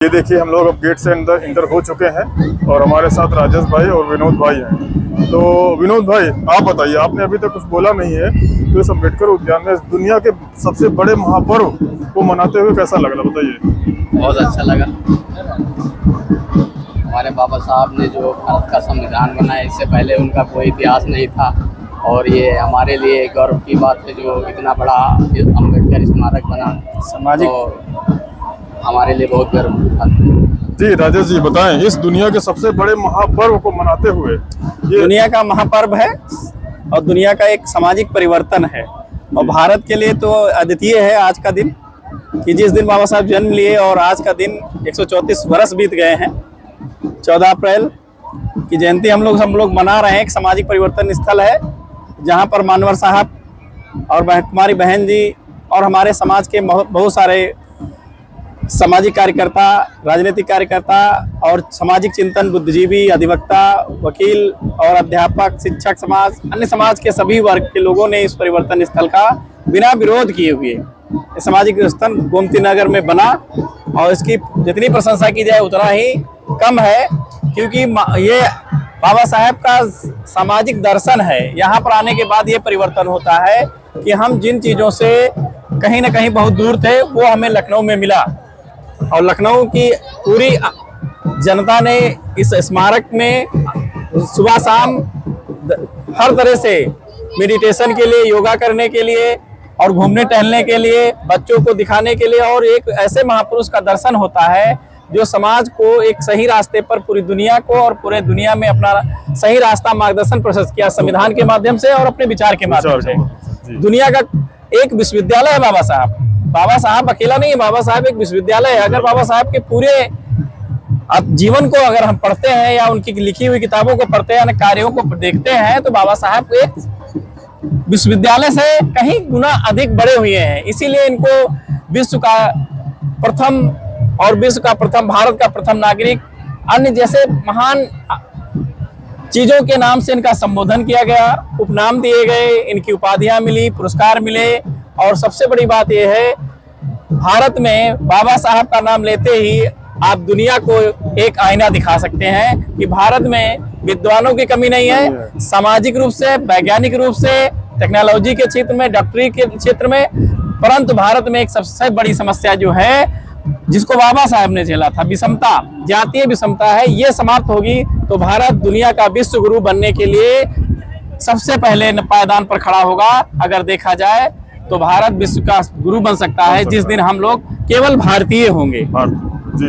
ये देखिए हम लोग अब गेट से अंदर इंटर हो चुके हैं और हमारे साथ राजेश भाई और विनोद भाई हैं। तो विनोद भाई आप बताइए, आपने अभी तक कुछ बोला नहीं है, तो इस अम्बेडकर उद्यान में दुनिया के सबसे बड़े महापर्व को मनाते हुए कैसा लग रहा, बताइए। बहुत अच्छा लगा। हमारे बाबा साहब ने जो भारत का संविधान बनाया, इससे पहले उनका कोई इतिहास नहीं था और ये हमारे लिए गौरव की बात है जो इतना बड़ा अम्बेडकर स्मारक बना सामाजिक तो हमारे लिए बहुत गर्व की बात है। जी राजेश जी बताएं, इस दुनिया के सबसे बड़े महापर्व को मनाते हुए ये दुनिया का महापर्व है और दुनिया का एक सामाजिक परिवर्तन है और भारत के लिए तो अद्वितीय है आज का दिन कि जिस दिन बाबा साहब जन्म लिए और आज का दिन 134 वर्ष बीत गए हैं। 14 अप्रैल की जयंती हम लोग मना रहे हैं। एक सामाजिक परिवर्तन स्थल है जहां पर मानवर साहब और कुमारी बहन जी और हमारे समाज के बहुत सारे सामाजिक कार्यकर्ता, राजनीतिक कार्यकर्ता और सामाजिक चिंतन, बुद्धिजीवी, अधिवक्ता, वकील और अध्यापक, शिक्षक समाज, अन्य समाज के सभी वर्ग के लोगों ने इस परिवर्तन स्थल का बिना विरोध किए हुए सामाजिक स्थल गोमती नगर में बना और इसकी जितनी प्रशंसा की जाए उतना ही कम है, क्योंकि ये बाबा साहब का सामाजिक दर्शन है। यहाँ पर आने के बाद ये परिवर्तन होता है कि हम जिन चीज़ों से कहीं ना कहीं बहुत दूर थे वो हमें लखनऊ में मिला और लखनऊ की पूरी जनता ने इस स्मारक में सुबह शाम हर तरह से मेडिटेशन के लिए, योगा करने के लिए और घूमने टहलने के लिए, बच्चों को दिखाने के लिए और एक ऐसे महापुरुष का दर्शन होता है जो समाज को एक सही रास्ते पर, पूरी दुनिया को और पूरे दुनिया में अपना सही रास्ता मार्गदर्शन प्रशस्त किया संविधान के माध्यम से और अपने विचार के माध्यम से। दुनिया का एक विश्वविद्यालय है बाबा साहब। बाबा साहब अकेला नहीं है, बाबा साहब एक विश्वविद्यालय है। अगर बाबा साहब के पूरे जीवन को अगर हम पढ़ते हैं या उनकी लिखी हुई किताबों को पढ़ते हैं, कार्यों को देखते हैं, तो बाबा साहब एक विश्वविद्यालय से कहीं गुना अधिक बड़े हुए हैं। इसीलिए इनको विश्व का प्रथम और विश्व का प्रथम, भारत का प्रथम नागरिक, अन्य जैसे महान चीजों के नाम से इनका संबोधन किया गया, उपनाम दिए गए, इनकी उपाधियां मिली, पुरस्कार मिले। और सबसे बड़ी बात यह है, भारत में बाबा साहब का नाम लेते ही आप दुनिया को एक आईना दिखा सकते हैं कि भारत में विद्वानों की कमी नहीं है, सामाजिक रूप से, वैज्ञानिक रूप से, टेक्नोलॉजी के क्षेत्र में, डॉक्टरी के क्षेत्र में। परंतु भारत में एक सबसे बड़ी समस्या जो है जिसको बाबा साहब ने झेला था, विषमता, जातीय विषमता है, ये समाप्त होगी तो भारत दुनिया का विश्व गुरु बनने के लिए सबसे पहले पायदान पर खड़ा होगा। अगर देखा जाए तो भारत विश्व का गुरु बन सकता है जिस दिन हम लोग केवल भारतीय होंगे।